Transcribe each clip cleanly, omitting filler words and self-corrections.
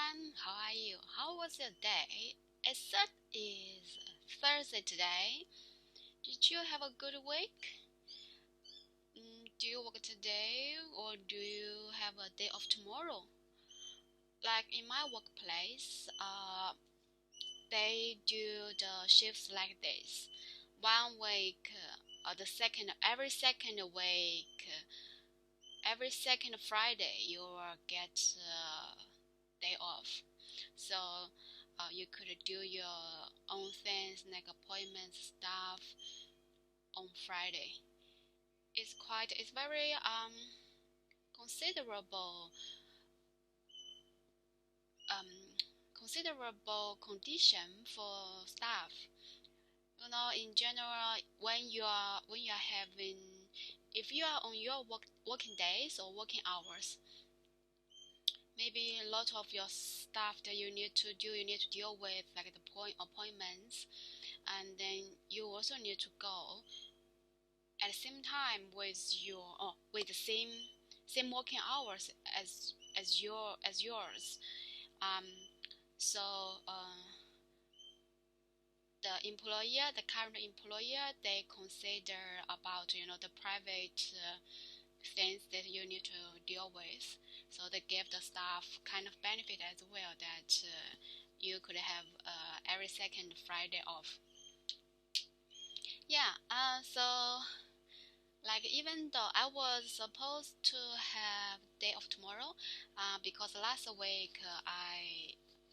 everyone, how are you? How was your day? It is Thursday today. Did you have a good week? Do you work today or do you have a day off tomorrow? Like in my workplace, they do the shifts like this. One week, every second week, every second Friday, you will get day off. So you could do your own things like appointments stuff on Friday. It's very considerable um considerable condition for staff. In general, when you are having, if you are on your working days or working hours, maybe a lot of your stuff that you need to do, you need to deal with, like the appointments, and then you also need to go at the same time with with the same working hours as yours. Um, so the current employer, they consider about the private things that you need to deal with. So they give the staff kind of benefit as well that you could have every second Friday off. Yeah. So like even though I was supposed to have day off tomorrow, because last week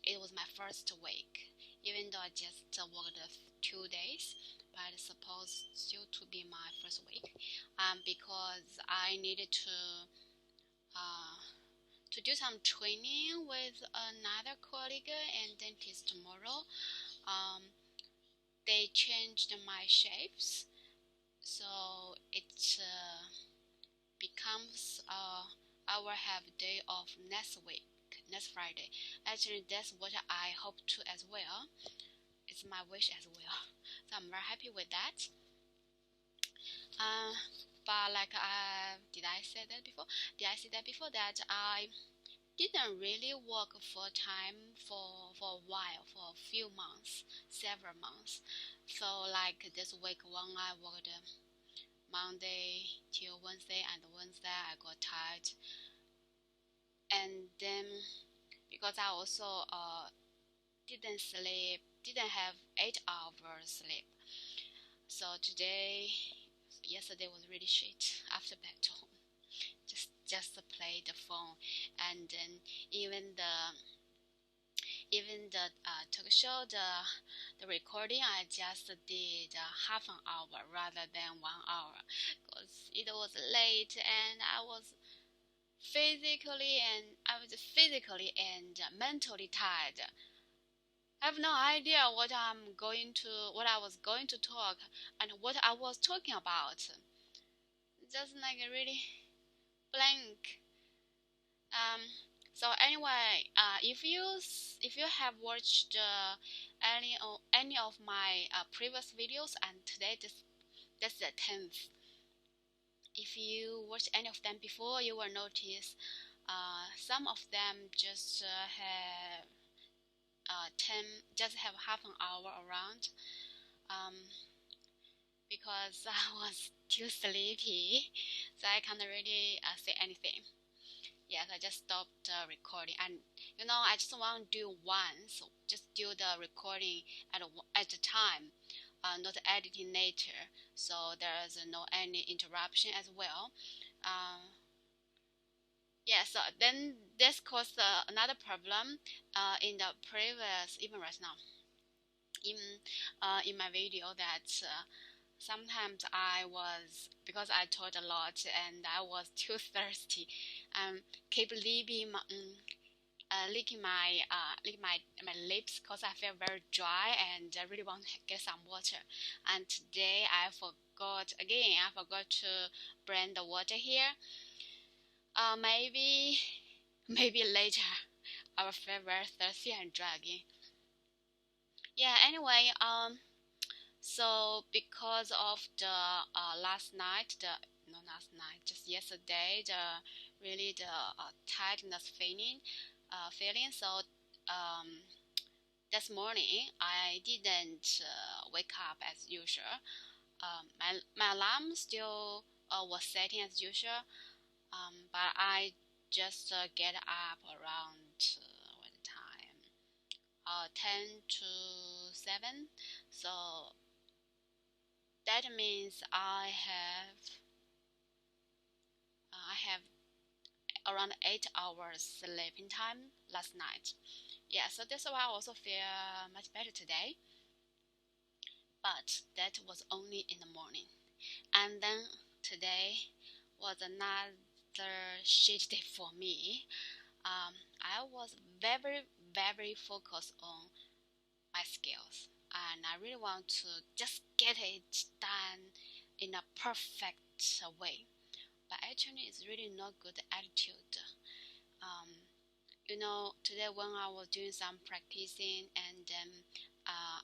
it was my first week. Even though I just worked 2 days, but it's supposed still to be my first week, because I needed uh, to do some training with another colleague and dentist tomorrow. Um, they changed my shapes, so it becomes I will have day off next week, next Friday. Actually, that's what I hope to as well. It's my wish as well. So I'm very happy with that. Uh, but like did I say that before? Did I say that before that I didn't really work full time for a while, for a few months, several months. So like this week when I worked Monday till Wednesday, and Wednesday I got tired, and then because I also didn't have 8 hours sleep. So yesterday was really shit after back to home. Just to play the phone, and then even the talk show, the recording, I just did half an hour rather than 1 hour because it was late and I was physically and mentally tired. I have no idea what I was going to talk and what I was talking about. Just like really blank. Um, so anyway, if you have watched any of my previous videos, and today that's the 10th. If you watched any of them before, you will notice some of them just have 10, just have half an hour around, um, because I was too sleepy, so I can't really say anything. Yes, I just stopped recording, and I just want to do one, so just do the recording at the time, not editing later, so there's no any interruption as well. Yeah, so then this caused another problem in the previous, even right now, in my video, that sometimes because I talked a lot and I was too thirsty, keep licking my lips because I feel very dry and I really want to get some water. And today I forgot again. I forgot to bring the water here. Maybe maybe later I will feel very thirsty and dry again. Yeah. Anyway, so because of the last night, not last night, just yesterday, the tightness feeling. So this morning I didn't wake up as usual. My alarm still was setting as usual, but I just get up around what time? 10 to 7. So that means I have around 8 hours sleeping time last night. Yeah, so that's why I also feel much better today. But that was only in the morning. And then today was another shit day for me. I was very, very focused on my skills, and I really want to just get it done in a perfect way. But actually, it's really not good attitude. Um, today when I was doing some practicing, and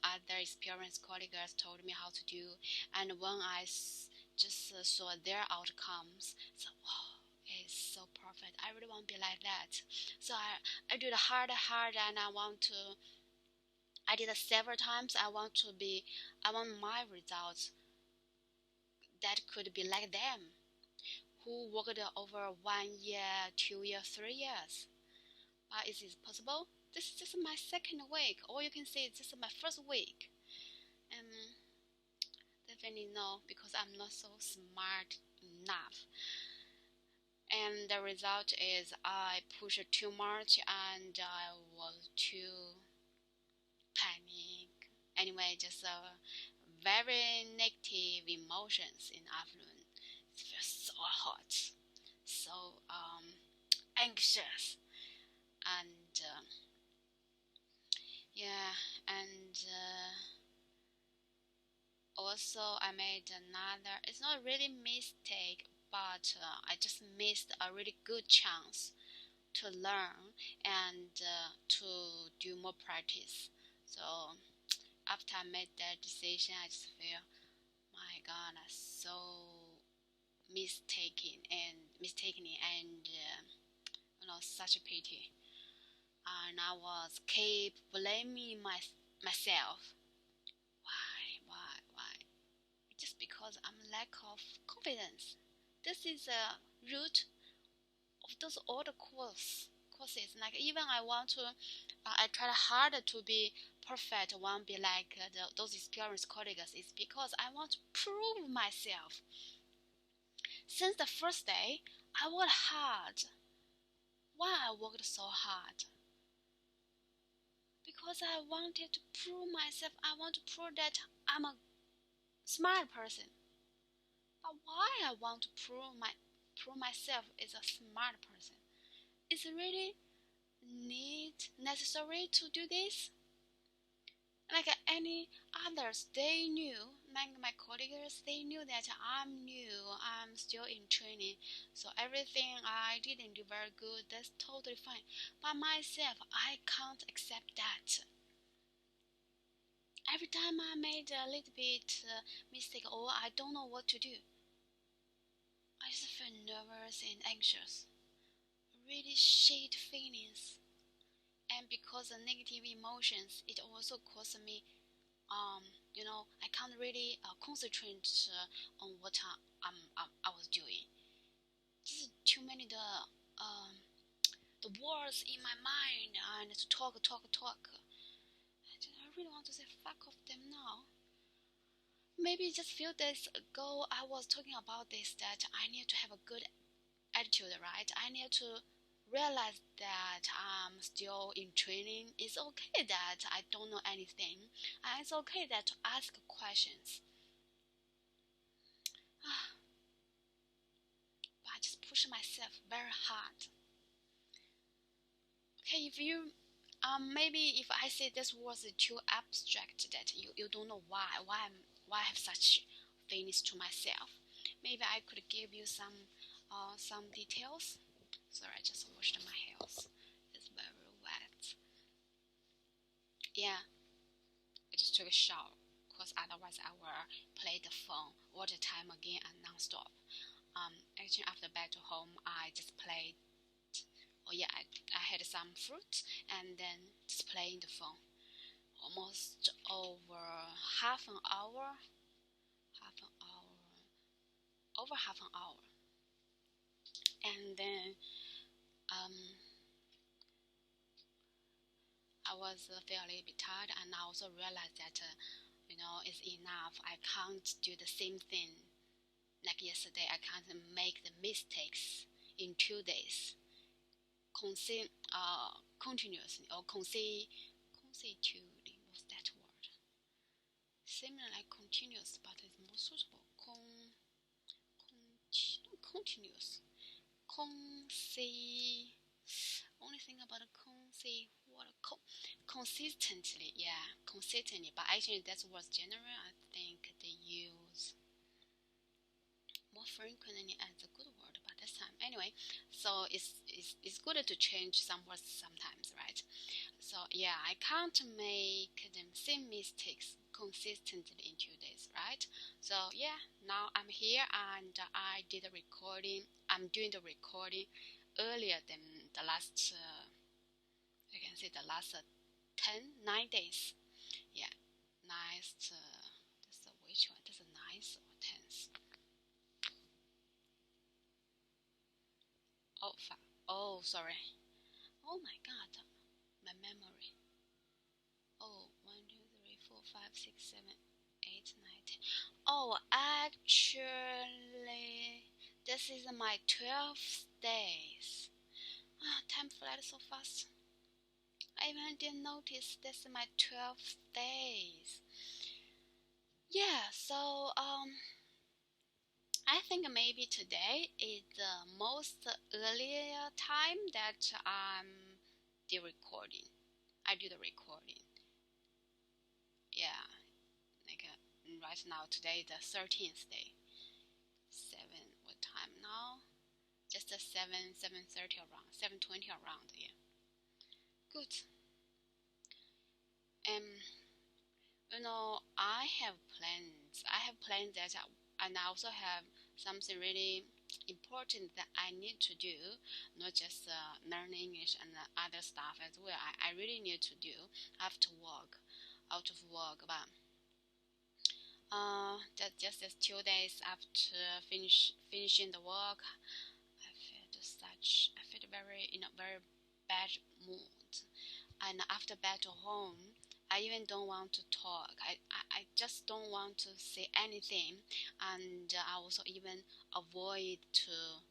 other experienced colleagues told me how to do, and when I just saw their outcomes, so wow, it's so perfect. I really want to be like that. So I do the harder, and I did it several times. I want my results that could be like them, who worked over 1 year, 2 years, 3 years. Is it possible? This is just my second week, or you can say it's just my first week. Um, Definitely no, because I'm not so smart enough. And the result is I pushed too much and I was too panic. Anyway, just very negative emotions in afternoon. It feels so hot, so anxious, and yeah, and also I made another. It's not really mistake, but I just missed a really good chance to learn and to do more practice. So after I made that decision, I just feel, my God, I'm so mistaken and such a pity. And I was keep blaming myself. Why? Just because I'm lack of confidence. This is a root of those other courses. Like even I want to, I try harder to be perfect. I want to be like those experienced colleagues. It's because I want to prove myself. Since the first day, I worked hard. Why I worked so hard? Because I wanted to prove myself. I want to prove that I'm a smart person. But why I want to prove myself as a smart person? Is it really necessary to do this? Like any others, they knew, like my colleagues, they knew that I'm new, I'm still in training, so everything I didn't do very good, that's totally fine. But myself, I can't accept that. Every time I made a little bit mistake or I don't know what to do, I just feel nervous and anxious, really shit feelings. And because of negative emotions, it also caused me I can't really concentrate on what I was doing. Just too many the words in my mind and to talk. I really want to say fuck off them now. Maybe just few days ago I was talking about this, that I need to have a good attitude, right? I need to realize that I'm still in training. It's okay that I don't know anything, and it's okay that to ask questions. But I just push myself very hard. Okay, if you maybe if I say this was too abstract that you don't know why I have such feelings to myself, maybe I could give you some details. Sorry, I just washed my hair. It's very wet. Yeah, I just took a shower because otherwise I will play the phone all the time again and non-stop. Actually after back to home I just played. Oh yeah, I had some some fruit, and then just playing the phone. Almost over half an hour, half an hour, over half an hour. And then I was feeling a little bit tired, and I also realized that it's enough. I can't do the same thing like yesterday. I can't make the mistakes in 2 days continuously, or consecutively. What's that word? Similar like continuous, but it's more suitable. Continuous. Only thing about consistently, yeah, consistently. But actually, that was general. I think they use more frequently as a good word, but this time anyway. So it's good to change some words sometimes, right? So yeah, I can't make the same mistakes consistently in 2 days, right? So yeah, now I'm here and I did a recording. I'm doing the recording earlier than the last. I can say the last 9 days. Yeah, nice. This is which one? This is nice or tense? Oh, oh, sorry. Oh my God, my memory. Oh, 1, 2, 3, 4, 5, 6, 7, 8, 9, 10. Oh, actually, this is my 12th days. Time flies so fast. I even didn't notice this is my 12th days. Yeah, so I think maybe today is the most earlier time that the recording. I do the recording. Yeah, like right now today the 13th day. What time now? Just a 7:30 around, 7:20 around. Yeah, good. I have plans. I have plans that, and I also have something really important that I need to do, not just learn English and other stuff as well. I really need to do after work, out of work. But that just as 2 days after finishing the work, I felt very in a very bad mood, and after back to home, I even don't want to talk. I just don't want to say anything, and I also even avoid to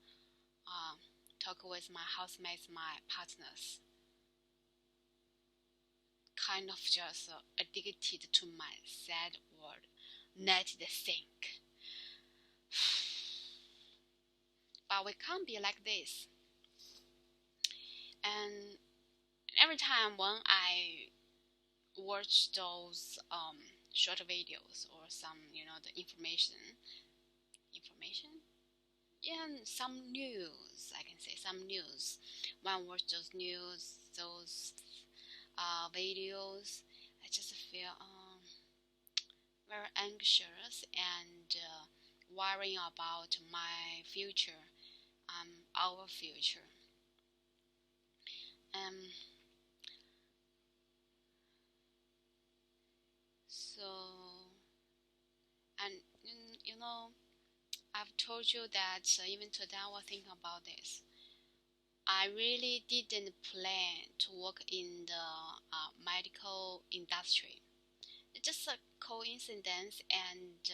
talk with my housemates, my partners. Kind of just addicted to my sad word, let the think. But we can't be like this. And every time when I watch those short videos or some, the information, yeah, some news, I can say some news. When I watch those news, those videos, I just feel very anxious and worrying about my future, our future. So, and I've told you that even today I was thinking about this. I really didn't plan to work in the medical industry. It's just a coincidence, and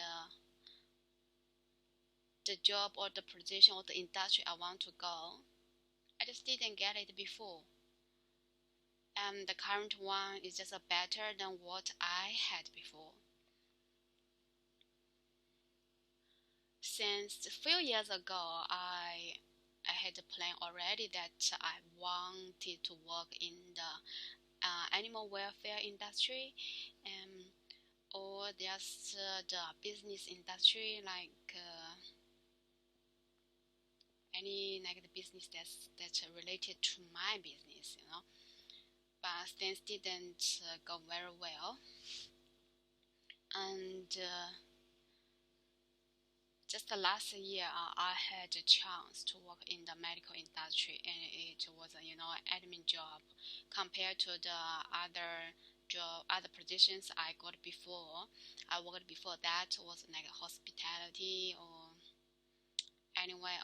the job or the position or the industry I want to go, I just didn't get it before. And the current one is just better than what I had before. Since a few years ago, I had a plan already that I wanted to work in the animal welfare industry, or there's the business industry, like any like the business that's related to my business, But things didn't go very well, and just last year, I had a chance to work in the medical industry, and it was a admin job compared to the other positions I got before. I worked before that was like hospitality or anyway,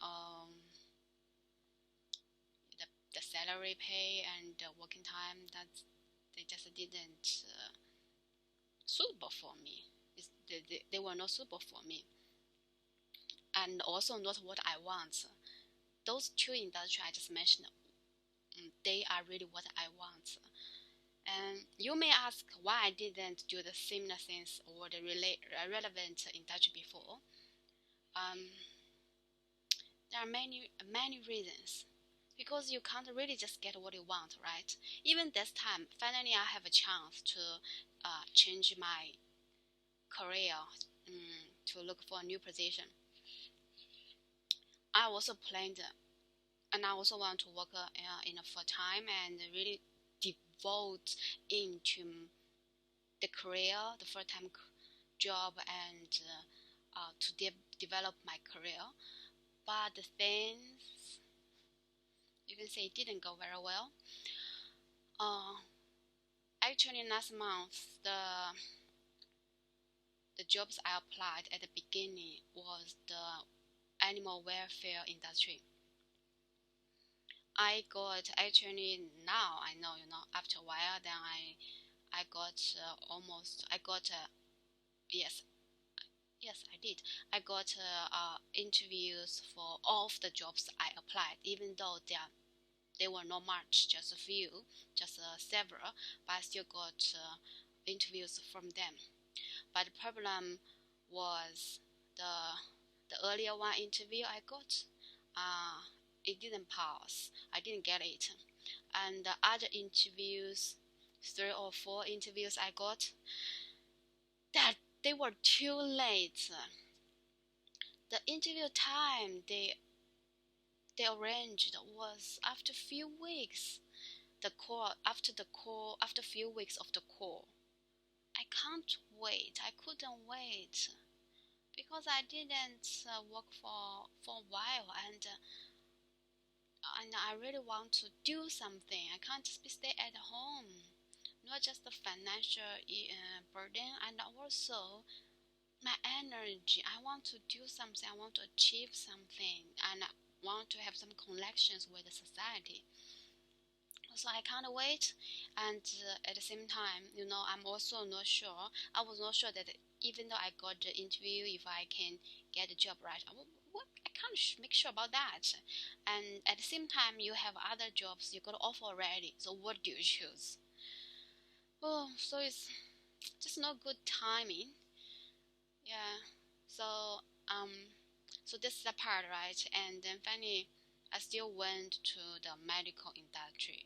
the salary pay and the working time that they just didn't suitable for me. They were not suitable for me, and also not what I want. Those two industries I just mentioned, they are really what I want. And you may ask why I didn't do the similar things or the relevant industry before. There are many reasons. Because you can't really just get what you want, right? Even this time, finally I have a chance to change my career, to look for a new position. I also planned, and I also want to work in a full time and really devote into the career, the full time job, and to develop my career. But the things, you can say, it didn't go very well. Actually, last month, the jobs I applied at the beginning was the animal welfare industry. I got, actually, now I know, after a while, then I got yes, yes, I did. I got interviews for all of the jobs I applied, even though they were not much, just a few, just several, but I still got interviews from them. But the problem was the earlier one interview I got, it didn't pass. I didn't get it. And the other interviews, 3 or 4 interviews I got, that they were too late. The interview time they arranged was after few weeks. After a few weeks of the call. I can't wait. I couldn't wait because I didn't work for a while, and I really want to do something. I can't just be stay at home. Not just the financial burden, and also my energy. I want to do something. I want to achieve something, and I want to have some connections with the society. So I can't wait, and at the same time, I'm also not sure. I was not sure that even though I got the interview, if I can get the job right. I can't make sure about that. And at the same time, you have other jobs you got offer already. So what do you choose? Oh, so it's just not good timing. Yeah. So so this is the part, right? And then finally, I still went to the medical industry.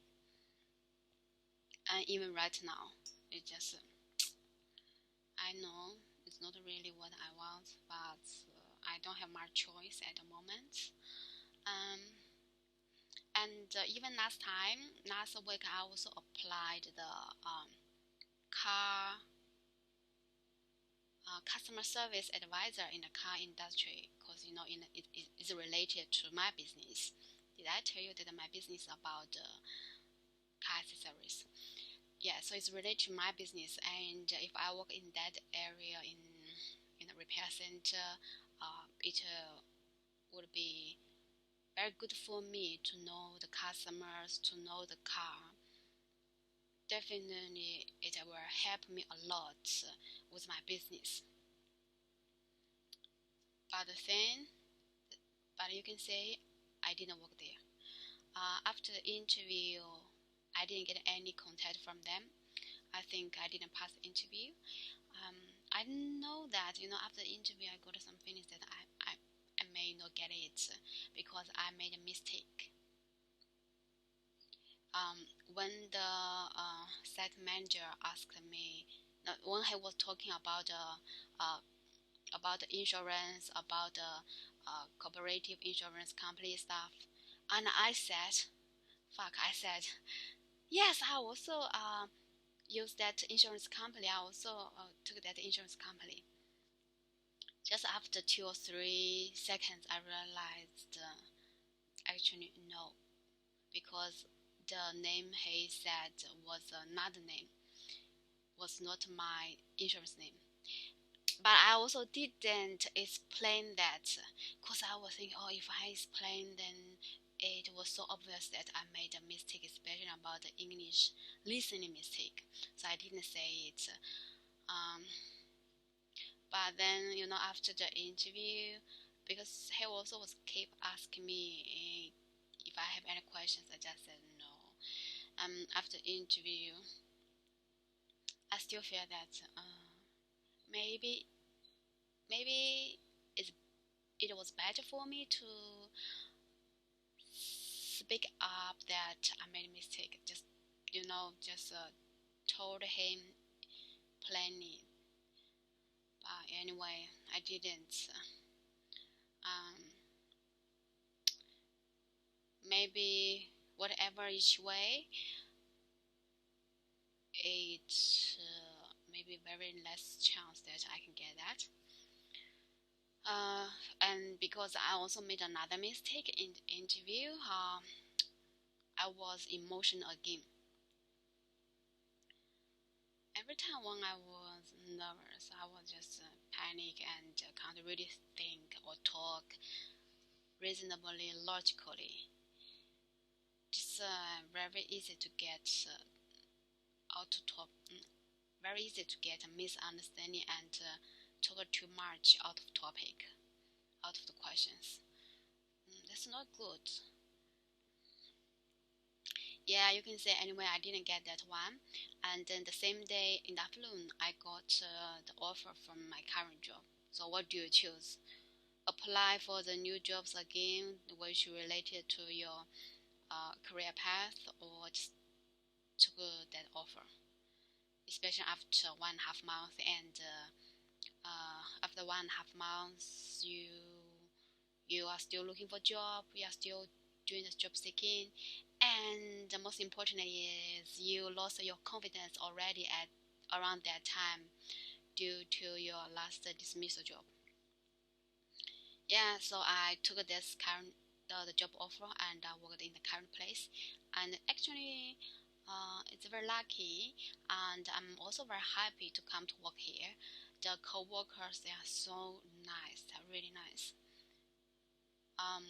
And even right now, it just, I know it's not really what I want, but I don't have much choice at the moment. Um, and even last week, I also applied the car customer service advisor in the car industry because it is related to my business. Did I tell you that my business is about car accessories? Yeah, so it's related to my business, and if I work in that area in a repair center, it would be very good for me to know the customers, to know the car. Definitely, it will help me a lot with my business. But you can say I didn't work there. After the interview, I didn't get any contact from them. I think I didn't pass the interview. I know that after the interview I got some feelings that I may not get it because I made a mistake. When the site manager asked me, when he was talking about the insurance, about the cooperative insurance company stuff, and I said, yes, I also use that insurance company. I also took that insurance company. Just after 2 or 3 seconds, I realized actually no, because the name he said was another name, was not my insurance name. But I also didn't explain that, because I was thinking, oh, if I explain, then it was so obvious that I made a mistake, especially about the English listening mistake. So I didn't say it. Um, but then, after the interview, because he also was keep asking me if I have any questions, I just said no. After the interview, I still feel that maybe maybe it was better for me to speak up that I made a mistake. Just told him plainly. But anyway, I didn't. Um, Maybe whatever each way, it's maybe very less chance that I can get that. And because I also made another mistake in the interview, I was emotional again. Every time when I was nervous, I was just panic and can't really think or talk reasonably logically. It's very easy to get out to talk, very easy to get a misunderstanding and talk too much out of topic, out of the questions. That's not good. Yeah, you can say anyway, I didn't get that one. And then the same day in the afternoon, I got the offer from my current job. So what do you choose? Apply for the new jobs again, which related to your career path, or just took that offer? Especially after 1.5 months, and after 1.5 months, you are still looking for a job, you are still doing the job seeking, and the most important is you lost your confidence already at around that time due to your last dismissal job. Yeah, so I took this current the job offer, and I worked in the current place, and actually it's very lucky, and I'm also very happy to come to work here. The co-workers, they are so nice, they're really nice. um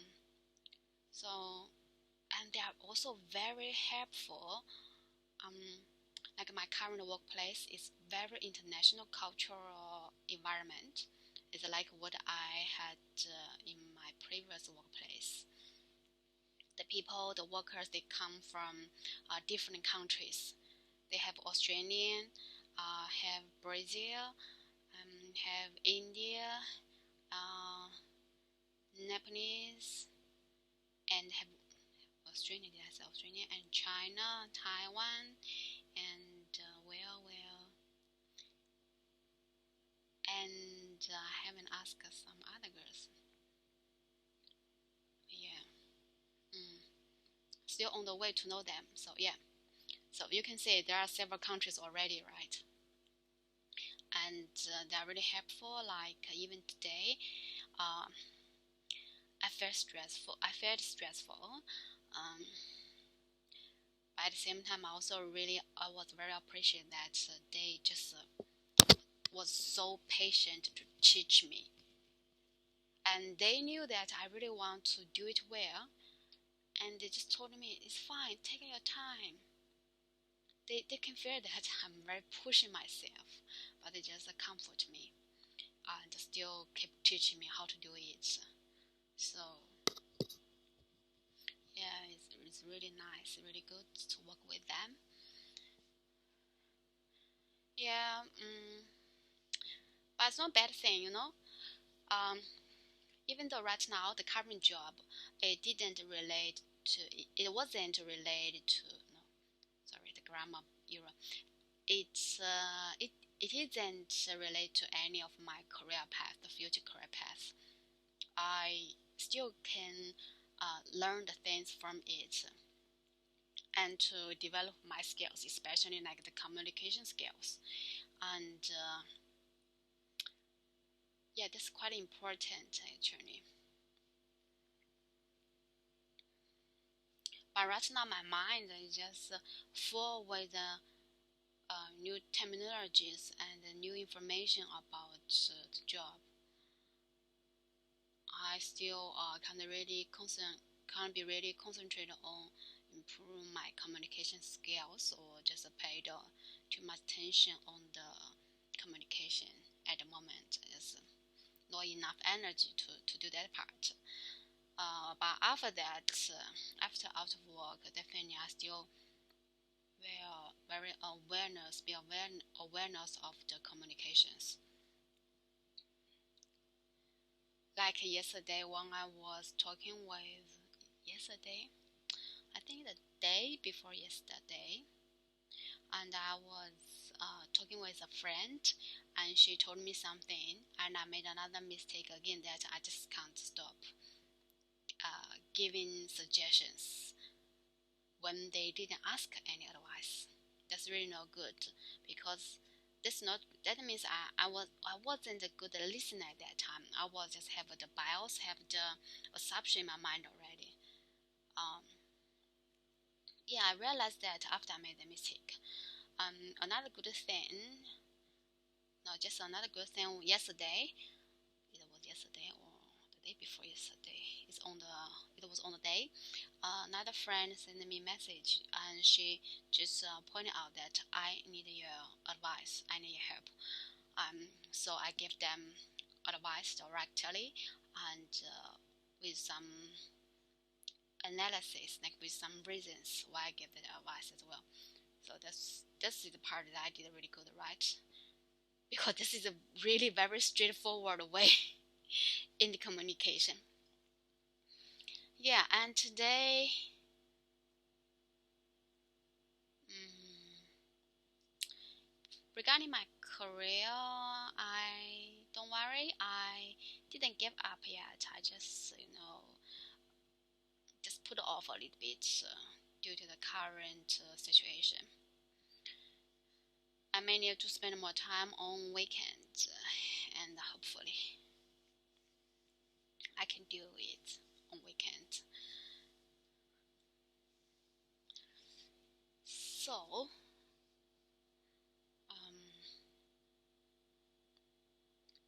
so and they are also very helpful. um like my current workplace is very international cultural environment. It's like what I had in my previous workplace. The people, the workers, they come from different countries. They have Australian, have Brazil, have India, uh, Nepalese, and have Australia. That's Australia and China, Taiwan, and and I haven't asked some other girls. Yeah, still on the way to know them. So yeah, so you can say there are several countries already, right? And they're really helpful. Like even today, uh, I felt stressful. Um, but at the same time, I was very appreciative that they just was so patient to teach me, and they knew that I really want to do it well, and they just told me it's fine, take your time. They can feel that I'm very pushing myself, but they just comfort me and still keep teaching me how to do it. So yeah, it's really nice, really good to work with them. Yeah, but it's not a bad thing, Um, even though right now the current job, it didn't relate to, it wasn't related to, no, sorry, the grammar error. It isn't related to any of my career path, the future career path. I still can learn the things from it and to develop my skills, especially like the communication skills. And Yeah, that's quite important actually. But right now, my mind is just full with new terminologies and new information about the job. I still can't be really concentrated on improve my communication skills or just paid too much attention on the communication at the moment. There's not enough energy to do that part. But after that, after out of work, definitely I still will be awareness of the communications. Like yesterday when I was talking with yesterday, I think the day before yesterday, and I was talking with a friend, and she told me something, and I made another mistake again that I just can't stop giving suggestions when they didn't ask any advice. That's really not good because that means I wasn't a good listener at that time. I was just have the bias, have the assumption in my mind already. Um, yeah, I realized that after I made the mistake. Another good thing, no, just another good thing yesterday. It was yesterday or the day before yesterday. It was on the day. Another friend sent me a message and she just pointed out that I need your advice. I need your help. So I gave them advice directly and with some analysis, like with some reasons why I gave the advice as well. So this is the part that I did really good, right? Because this is a really very straightforward way in the communication. Yeah, and today, mm, regarding my career, I don't worry. I didn't give up yet. I just put off a little bit due to the current situation. I may need to spend more time on weekends, and hopefully I can do it on weekends. So, um,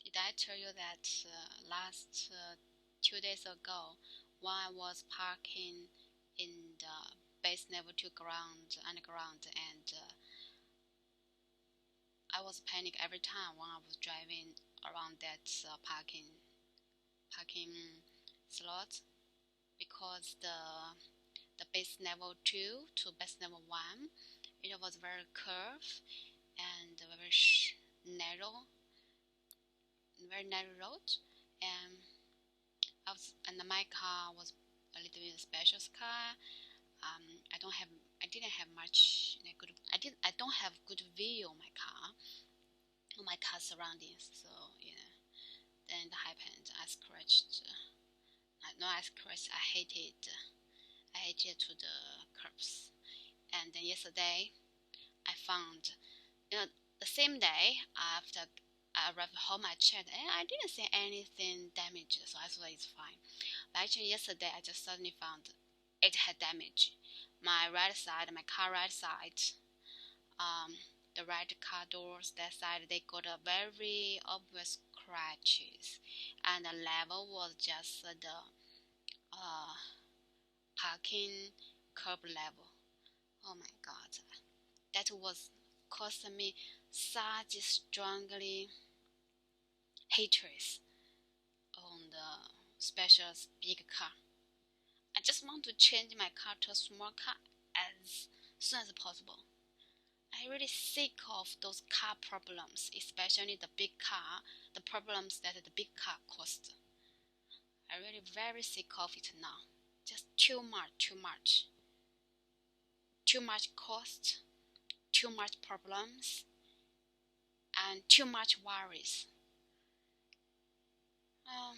did I tell you that last 2 days ago, when I was parking in the base level 2 ground underground, and I was panic every time when I was driving around that parking slot because the base level 2 to base level 1, it was very curved and narrow, very narrow road, and my car was a little bit special car. I don't have, I didn't have much good. I don't have good view on my car surroundings. So yeah, then it happened. I scratched. No, I scratched. I hit it. I hit it to the curbs. And then yesterday, I found, you know, the same day after I arrived home, I checked, and I didn't see anything damaged, so I thought it's fine. But actually, yesterday I just suddenly found it had damage. My right side, my car right side, um, the right car doors, that side, they got a very obvious scratches, and the level was just the uh, parking curb level. Oh my god, that was causing me such strongly hatred on the special big car. I just want to change my car to a small car as soon as possible. I really sick of those car problems, especially the big car, the problems that the big car caused. I really very sick of it now. Just too much cost, too much problems, and too much worries. Um,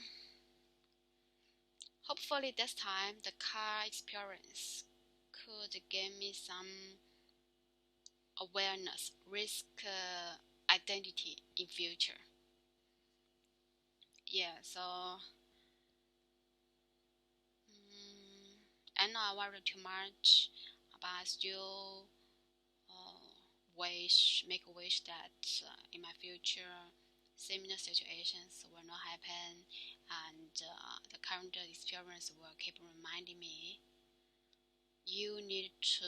Hopefully this time the car experience could give me some awareness, risk identity in future. yeah, so I know I worry too much, but I still make a wish that in my future similar situations will not happen, and the current experience will keep reminding me you need to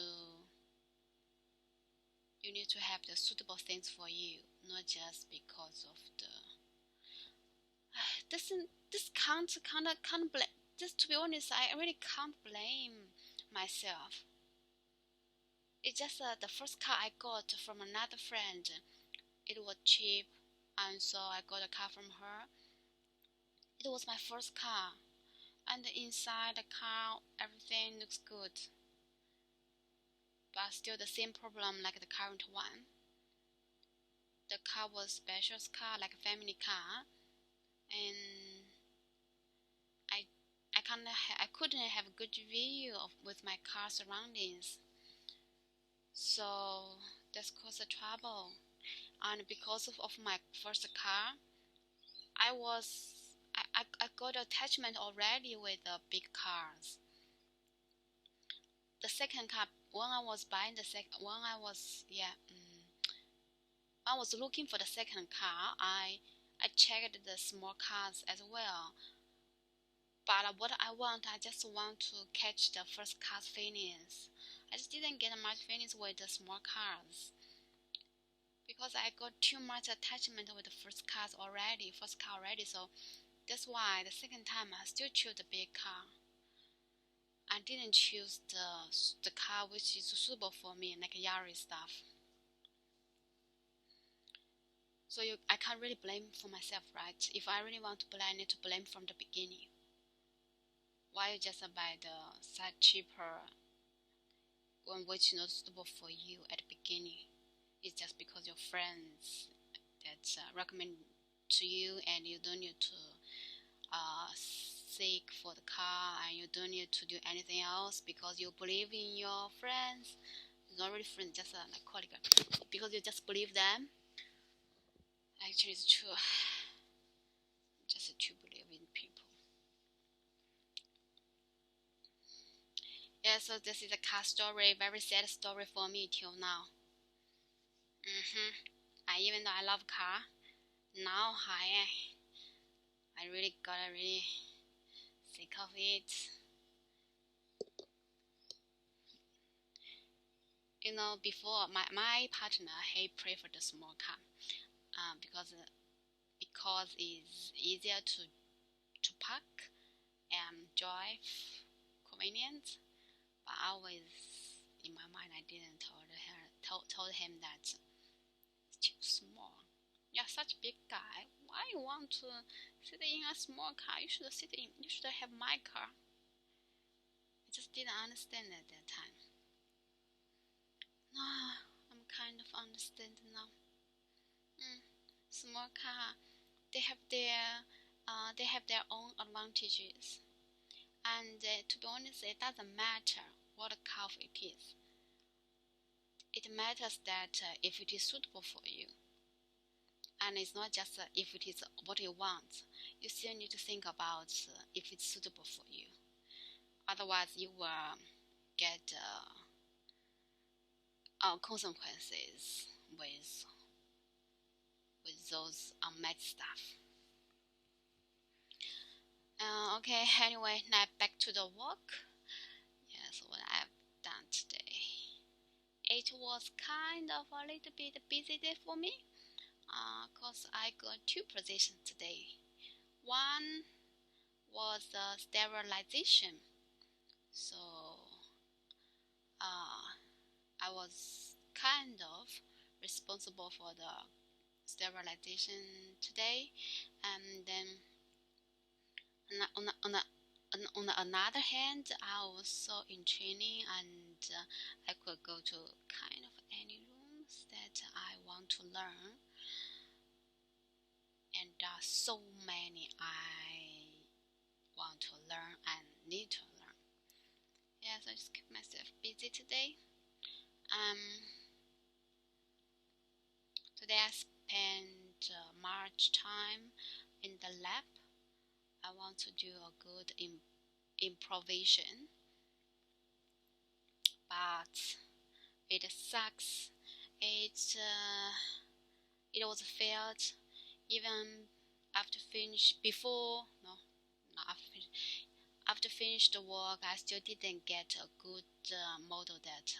have the suitable things for you, not just because of the this can't blame. Just to be honest, I really can't blame myself. It's just the first car I got from another friend. It was cheap, and so I got a car from her. It was my first car, and inside the car everything looks good, but still the same problem like the current one. The car was special car, like a family car, and I I couldn't have a good view of with my car surroundings, so that's caused a trouble. And because of my first car, I was I got attachment already with the big cars. The second car, when I was buying the second, when I was I was looking for the second car, I checked the small cars as well. But what I just want to catch the first car's feelings. I just didn't get much feelings with the small cars because I got too much attachment with the first car already. So that's why the second time I still choose the big car. I didn't choose the car which is suitable for me, like Yaris stuff. So I can't really blame for myself, right? If I really want to blame, I need to blame from the beginning. Why you just buy the side cheaper one which is not suitable for you at the beginning? It's just because your friends that recommend to you, and you don't need to seek for the car, and you don't need to do anything else because you believe in your friends. It's not really friends, just like colleague, because you just believe them. Actually, it's true. Just to believe in people. Yeah, so this is a car story, very sad story for me till now. Even though I love car, now I really got really sick of it. Before my partner, he preferred the small car, because it's easier to park and drive, convenient. But always in my mind, I didn't told him that it's too small. You're such a big guy. Why you want to sit in a small car? You should have my car. I just didn't understand at that time. No, I'm kind of understanding now. Small car, they have their own advantages, and to be honest, it doesn't matter what car it is. It matters that if it is suitable for you, and it's not just if it is what you want. You still need to think about if it's suitable for you. Otherwise, you will get consequences with those unmet stuff. Okay. Anyway, now back to the work. Yes, what I've done today. It was kind of a little bit busy day for me. Cause I got two positions today. One was sterilization. So I was kind of responsible for the sterilization today, and then on the other hand, I was also in training, and I could go to kind of any rooms that I want to learn, and there are so many I want to learn and need to learn. Yeah, so I just keep myself busy today. Um, Today I spent much time in the lab. I want to do a good improvisation, but it sucks. It was failed even after finish before no not after finish. After finish the work, I still didn't get a good model that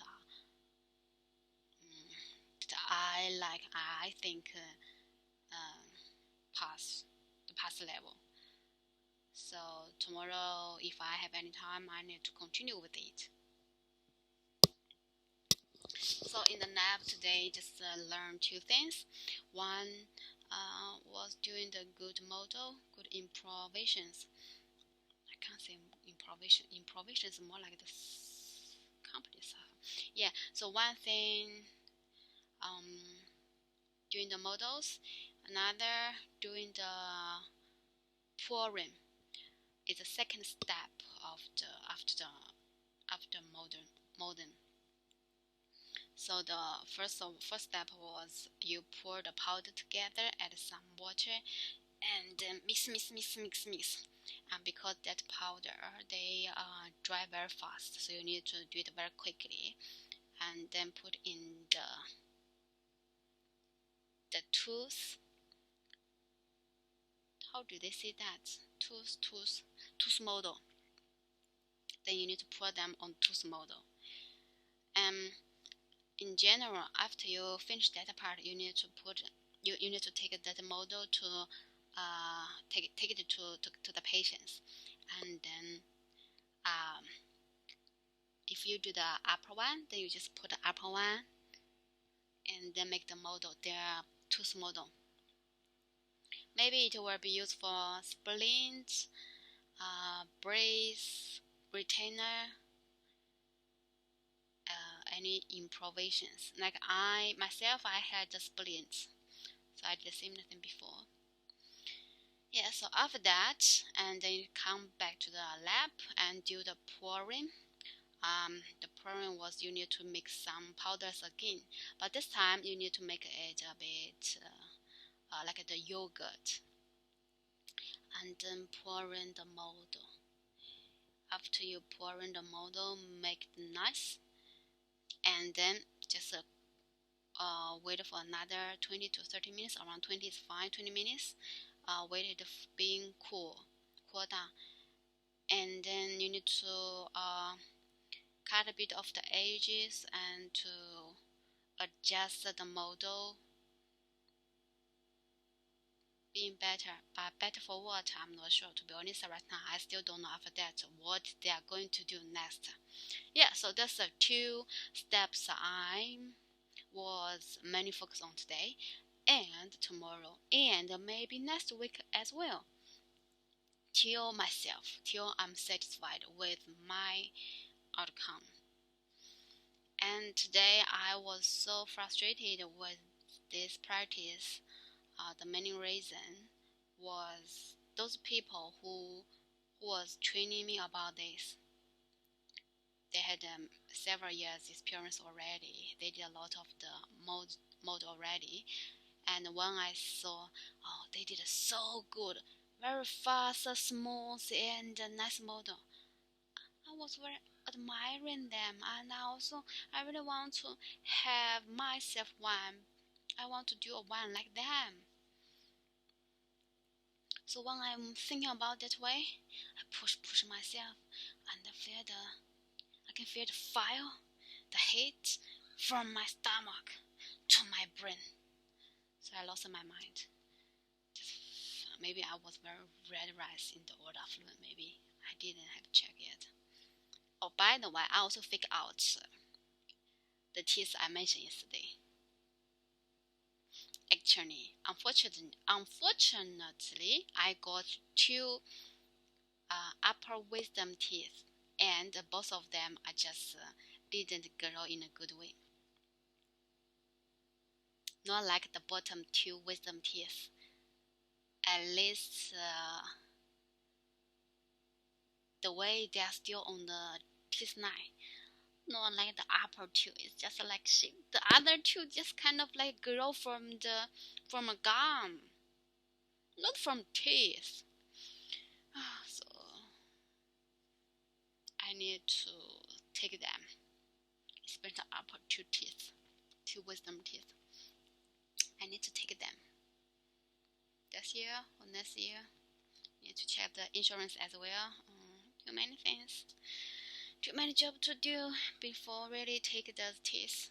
I like. I think pass the pass level. So tomorrow, if I have any time, I need to continue with it. So in the lab today, just learn two things. One was doing the good model, good improvisations. I can't say improvisation. Improvisation is more like the company stuff. Yeah. So one thing, doing the models. Another, doing the pouring. Is the second step of the after modern. So the first step was you pour the powder together, add some water, and then mix. And because that powder they dry very fast, so you need to do it very quickly, and then put in the tooth. How do they say that? Tooth model. Then you need to pour them on tooth model. In general, after you finish that part, you need to you need to take that model to take it to the patients, and then if you do the upper one, then you just put the upper one, and then make the model their tooth model. Maybe it will be used for splints, brace, retainer, any improvisations. Like I had the splints, so I did the same thing before. Yeah, so after that, and then you come back to the lab and do the pouring. The pouring was you need to mix some powders again, but this time you need to make it a bit like the yogurt, and then pour in the model. After you pour in the model, make it nice, and then just wait for another 20 to 30 minutes. Around 20 is fine. 20 minutes. Wait it being cool down, and then you need to cut a bit of the edges and to adjust the model being better. But better for what, I'm not sure. To be honest, right now I still don't know after that what they are going to do next. Yeah, so that's the two steps I was mainly focused on today and tomorrow and maybe next week as well, till I'm satisfied with my outcome. And today I was so frustrated with this practice. The main reason was those people who was training me about this. They had several years experience already. They did a lot of the mode already. And when I saw, oh, they did so good, very fast, smooth, and nice model, I was very admiring them, and I really want to have myself one. I want to do a one like them. So when I'm thinking about that way, I push myself, and I can feel the fire, the heat from my stomach to my brain. So I lost my mind. Maybe I was very red rice in the old afternoon. Maybe I didn't have checked yet. Oh, by the way, I also figured out the teeth I mentioned yesterday. Actually, unfortunately, I got two upper wisdom teeth, and both of them I just didn't grow in a good way. Not like the bottom two wisdom teeth. At least the way they are still on the teeth line. Not like the upper two. It's just like the other two just kind of like grow from a gum, not from teeth. I need to take them. Especially the upper two teeth, two wisdom teeth. I need to take them this year or next year. Need to check the insurance as well. Too many things, too many jobs to do before really take those teeth.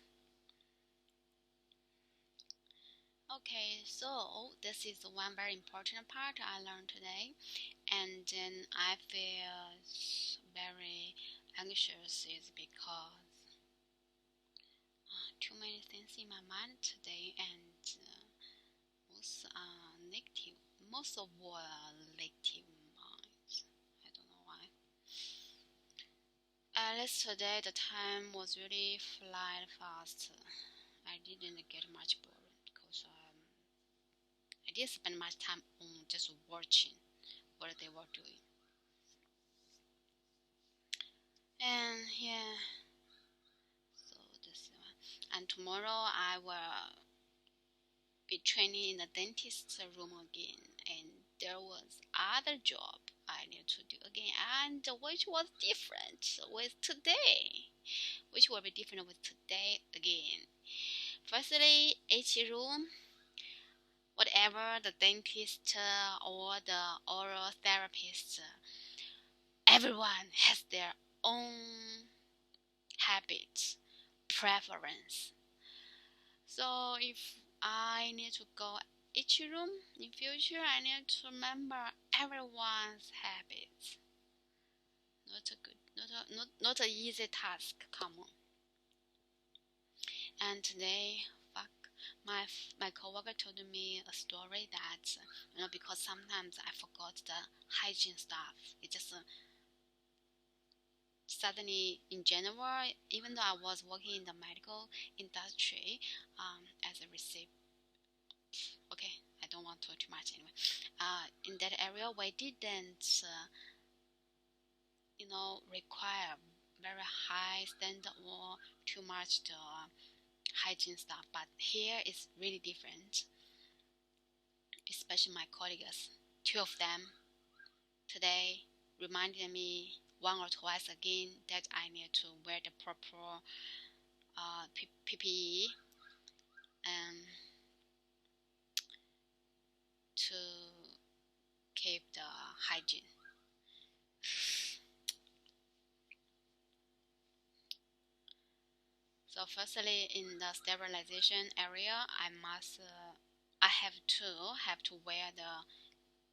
Okay, so this is one very important part I learned today, and then I feel very anxious is because too many things in my mind today, and most negative. Most of all negative minds. I don't know why. At least today the time was really flying fast. I didn't get much bored because I didn't spend much time on just watching what they were doing. And yeah, so this one. And tomorrow I will be training in the dentist room again, and there was other job I need to do again, and which was different with today, which will be different with today again. Firstly, each room, whatever the dentist or the oral therapist, everyone has their own habits, preference. So if I need to go each room in future, I need to remember everyone's habits. Not a good, not a easy task. Come on. And today, my coworker told me a story that because sometimes I forgot the hygiene stuff. It just suddenly in January, even though I was working in the medical industry as a receipt. Okay, I don't want to talk too much anyway. In that area, we didn't, require very high standard or too much the hygiene stuff. But here it's really different. Especially my colleagues, two of them today reminded me one or twice again that I need to wear the proper PPE and to keep the hygiene. So firstly, in the sterilization area, I have to wear the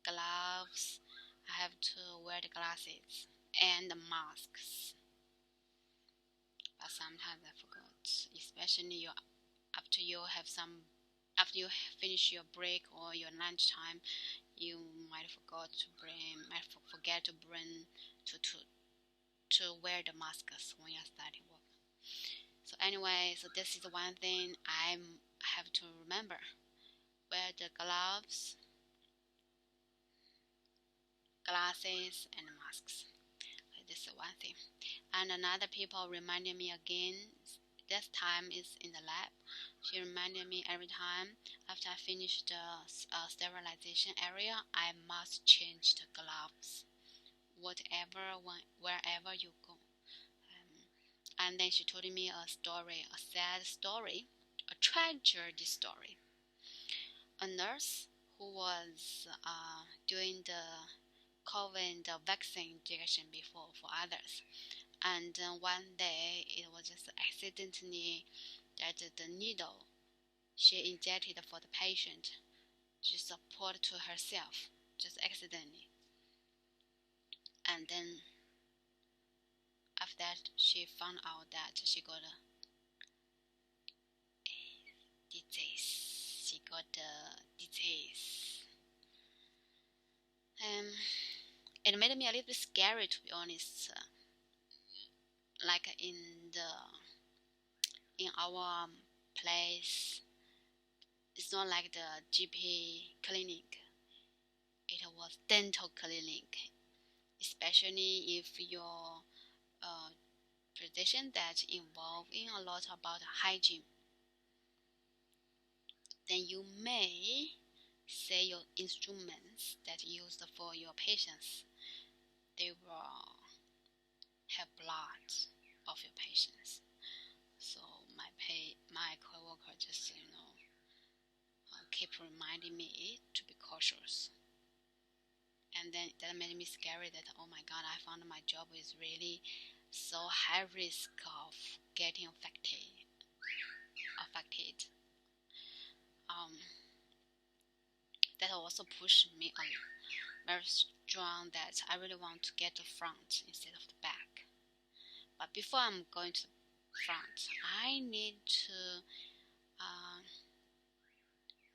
gloves. I have to wear the glasses and the masks. But sometimes I forgot, especially after you finish your break or your lunchtime, you might forget to bring to wear the masks when you're starting work. So anyway, so this is one thing I have to remember: wear the gloves, glasses, and masks. This is one thing. And another people reminded me again. This time is in the lab. She reminded me every time after I finish the sterilization area, I must change the gloves, wherever you go. And then she told me a story, a sad story, a tragedy story. A nurse who was doing the COVID vaccine injection before for others, and one day it was just accidentally that the needle she injected for the patient just poured to herself, just accidentally. And then after that, she found out that she got a disease. She got a disease. It made me a little bit scary, to be honest. Like in our place, it's not like the GP clinic. It was dental clinic, especially if your position that involve in a lot about hygiene. Then you may say your instruments that used for your patients, they were have blood of your patients. So my coworker just keep reminding me to be cautious. And then that made me scary that, oh my god, I found my job is really so high risk of getting affected. um, that also pushed me very strong that I really want to get the front instead of the back. But before I'm going to the front, I need to uh,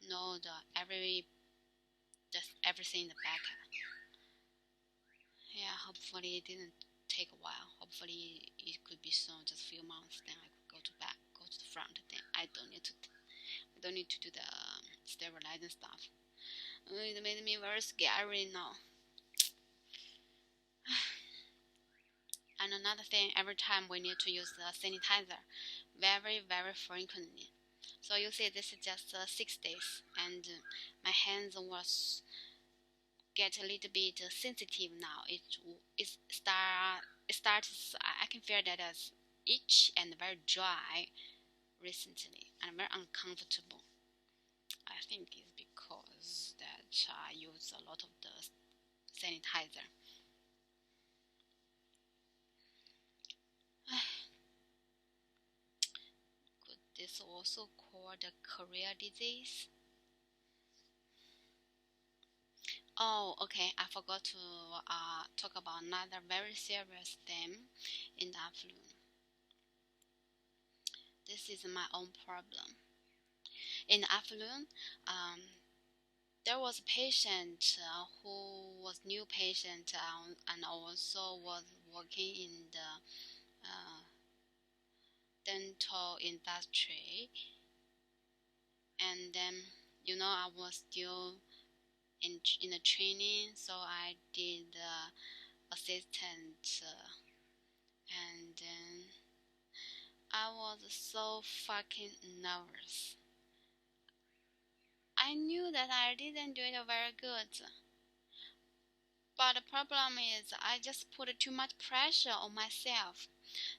know everything in the back. Yeah, hopefully it didn't take a while. Hopefully it could be soon, just a few months. Then I could go to the front. Then I don't need to do the sterilizing stuff. It made me very scary now. And another thing, every time we need to use the sanitizer, very frequently. So you see, this is just 6 days, and my hands was get a little bit sensitive now. It starts. I can feel that as itch and very dry recently, and very uncomfortable. I think it's because that I use a lot of the sanitizer. Could this also called a career disease? Oh, okay. I forgot to talk about another very serious theme in the afternoon. This is my own problem. In the afternoon, there was a patient who was new patient and also was working in the dental industry. And then, I was still in the training, so I did assistant, and then I was so fucking nervous. I knew that I didn't do it very good, but the problem is I just put too much pressure on myself.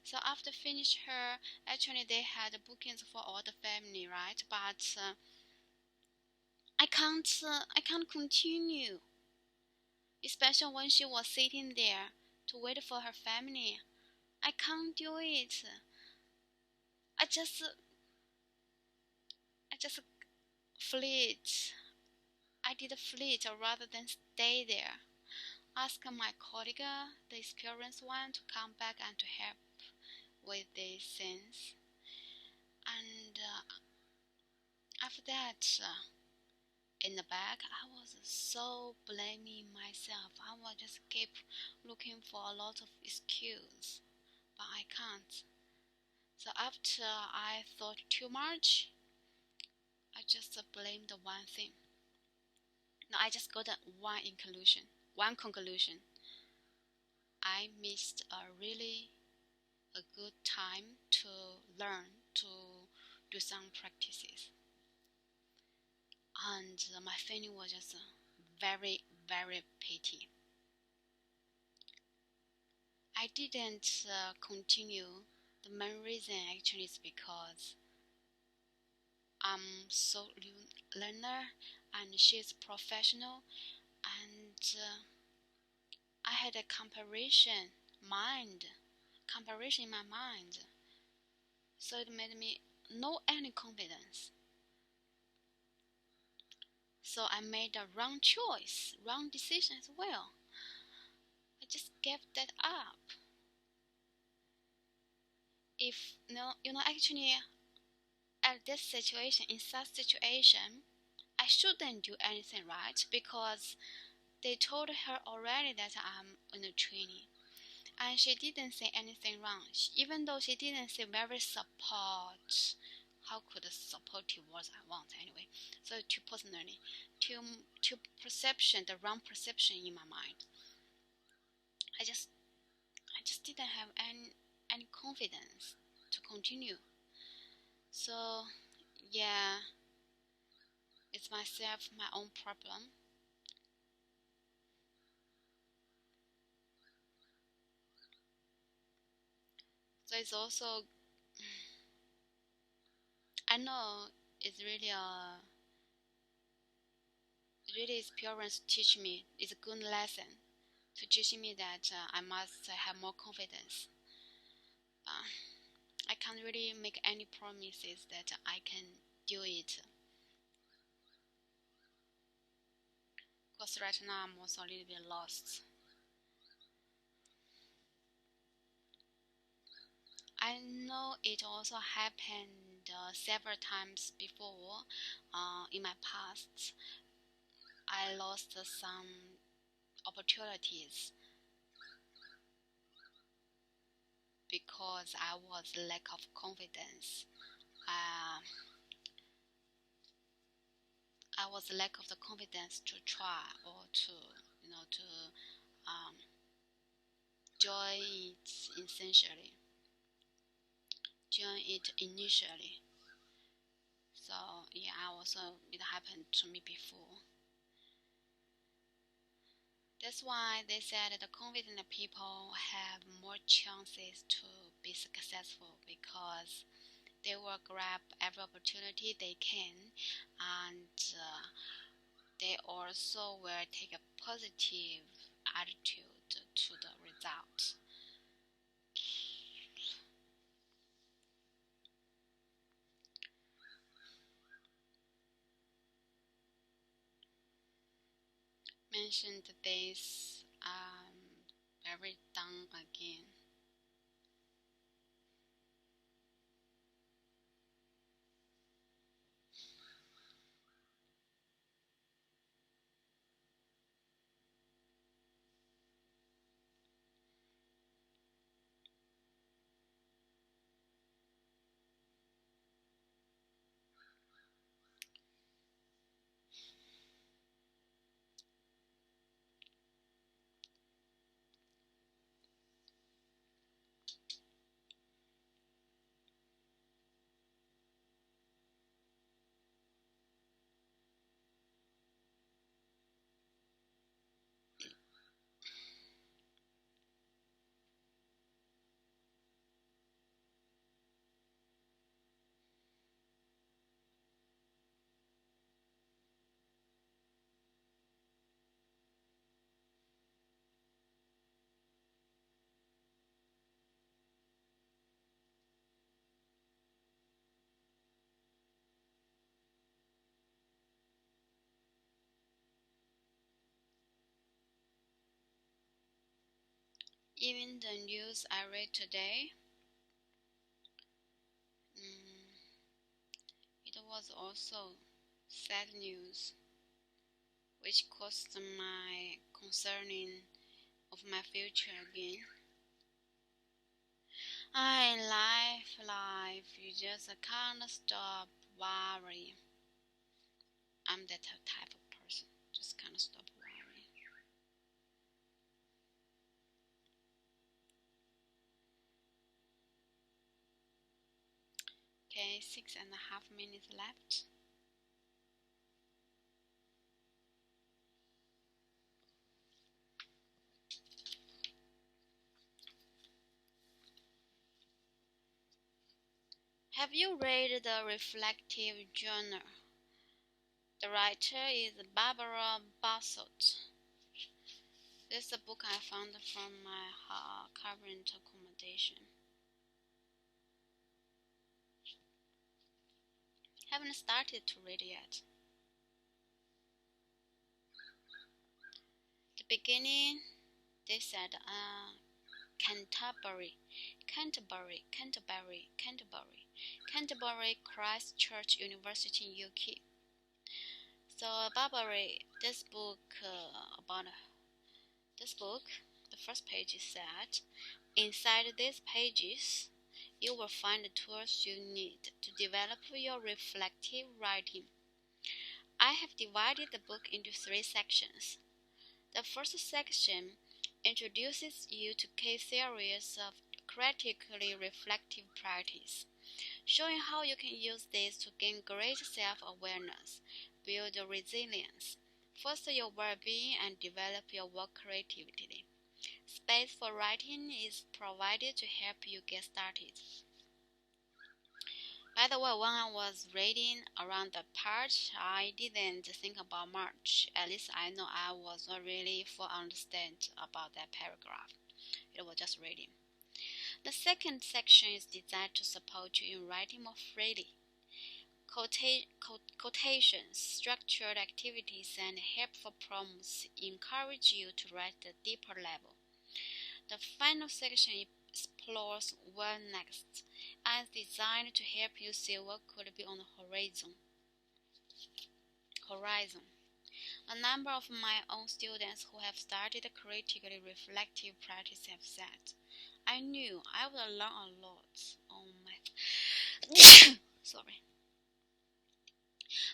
So after finish her, actually they had bookings for all the family, right? But I can't continue, especially when she was sitting there to wait for her family. I can't do it. I just I just flit. I did flit rather than stay there. Ask my colleague, the experienced one, to come back and to help with these things. And after that, in the back, I was so blaming myself. I was just keep looking for a lot of excuse, but I can't. So after I thought too much, I just blamed the one thing. No, I just got one conclusion. I missed a good time to learn to do some practices, and my feeling was just very pity. I didn't continue. The main reason actually is because I'm so learner and she's professional, and I had a comparison in my mind, so it made me no any confidence. So I made a wrong choice, wrong decision as well. I just gave that up. If actually at this situation, in such situation, I shouldn't do anything right because they told her already that I'm in a training, and she didn't say anything wrong. Even though she didn't say very support, how could a supportive words I want anyway? So to personally, to perception, the wrong perception in my mind. I just didn't have any confidence to continue. So yeah, it's myself, my own problem. So it's also, I know it's really experience teach me. It's a good lesson to teach me that I must have more confidence. Uh, I can't really make any promises that I can do it. Because right now I'm also a little bit lost. I know it also happened several times before in my past. I lost some opportunities because I was lack of confidence. Uh, I was lack of the confidence to try or to to um, join it essentially, join it initially. So yeah, I also it happened to me before. That's why they said that confident people have more chances to be successful because they will grab every opportunity they can, and they also will take a positive attitude to the result. Mentioned this very down again. Even the news I read today, it was also sad news, which caused my concerning of my future again. Life, you just can't stop worrying. I'm that type of person, just can't stop worrying. Okay, 6.5 minutes left. Have you read The Reflective Journal? The writer is Barbara Bassett. This is a book I found from my current accommodation. Haven't started to read yet. The beginning, they said, Canterbury, Canterbury, Canterbury, Canterbury, Canterbury Christ Church University, UK. So, Barbary, about this book, the first page is said, inside these pages, you will find the tools you need to develop your reflective writing. I have divided the book into 3 sections. The first section introduces you to key theories of critically reflective practice, showing how you can use this to gain greater self-awareness, build resilience, foster your well-being, and develop your work creativity. Space for writing is provided to help you get started. By the way, when I was reading around the part, I didn't think about much. At least I know I was not really full understand about that paragraph. It was just reading. The second section is designed to support you in writing more freely. Quotations, structured activities, and helpful prompts encourage you to write at a deeper level. The final section explores what next, and is designed to help you see what could be on the horizon. A number of my own students who have started critically reflective practice have said, I knew I would learn a lot on my sorry.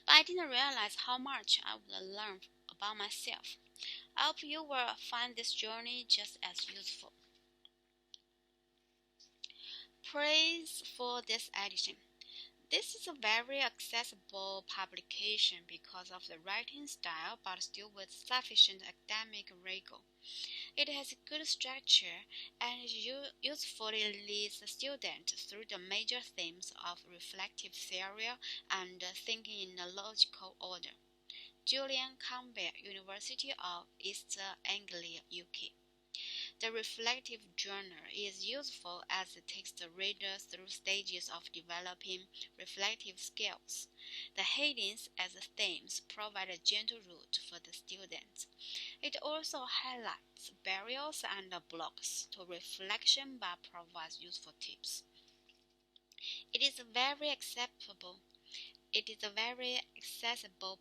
But I didn't realize how much I would learn about myself. I hope you will find this journey just as useful. Praise for this edition. This is a very accessible publication because of the writing style, but still with sufficient academic rigor. It has a good structure and usefully leads the student through the major themes of reflective theory and thinking in a logical order. Julian Campbell, University of East Anglia, UK. The reflective journal is useful as it takes the reader through stages of developing reflective skills. The headings as themes provide a gentle route for the student. It also highlights barriers and blocks to reflection but provides useful tips. It is a very accessible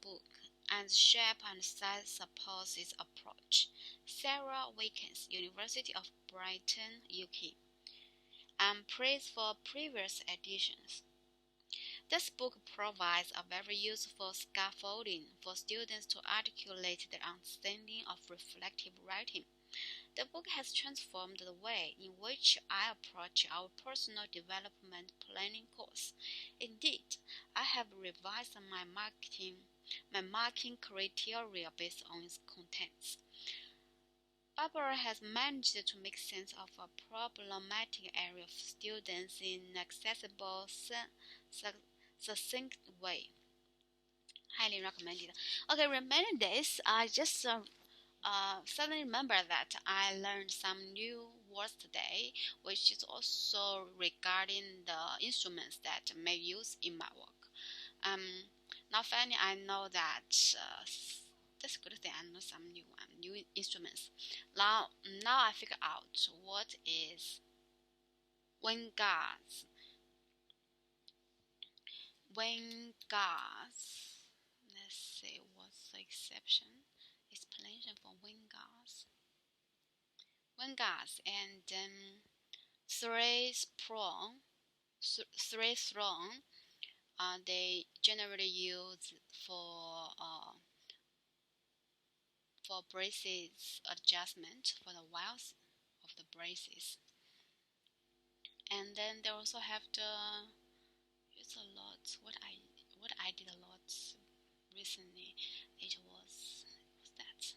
book, and shape and size supports its approach. Sarah Wickens, University of Brighton, UK, and praise for previous editions. This book provides a very useful scaffolding for students to articulate their understanding of reflective writing. The book has transformed the way in which I approach our personal development planning course. Indeed, I have revised my marking criteria based on its contents. Barbara has managed to make sense of a problematic area of students in an accessible, succinct way. Highly recommended. Okay, remaining days, I just suddenly remember that I learned some new words today, which is also regarding the instruments that I may use in my work. Now finally I know that that's a good thing. I know some new instruments. Now I figure out what is wind guards. Wind guards. Let's see what's the explanation for wind guards. Wind guards and three throne. They generally use for braces adjustment for the wires of the braces, and then they also have to use a lot. What I did a lot recently, it was what's that?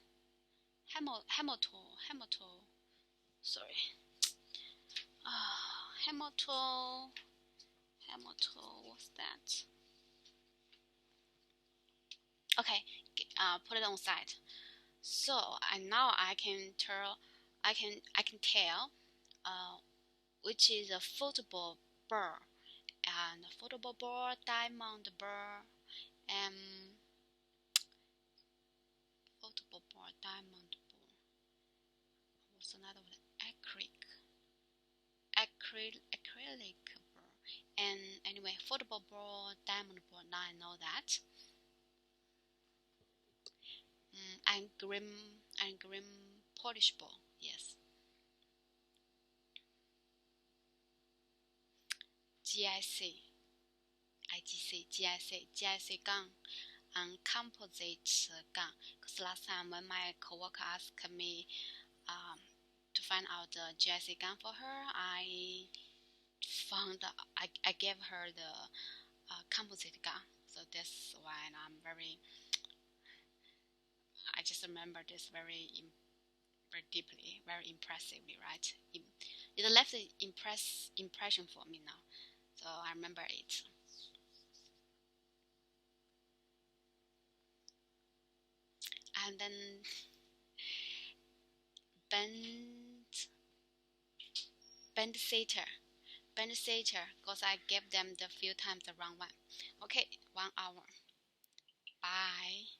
Hamilton. Sorry. Hamilton. What's that? Okay, put it on side. So now I can tell, uh, which is a football ball and football ball, diamond ball, and football ball, diamond ball. What's another one? Acrylic ball. And anyway, football ball, diamond ball. Now I know that. And grim polish ball. Yes. GIC 杠 and composite 杠. Because last time when my coworker asked me to find out the GIC 杠 for her, I gave her the composite 杠. So that's why I just remember this very very deeply, very impressively, right? It left an impression for me now, so I remember it. And then band band sitter, because I gave them the few times the wrong one. Okay, 1 hour. Bye.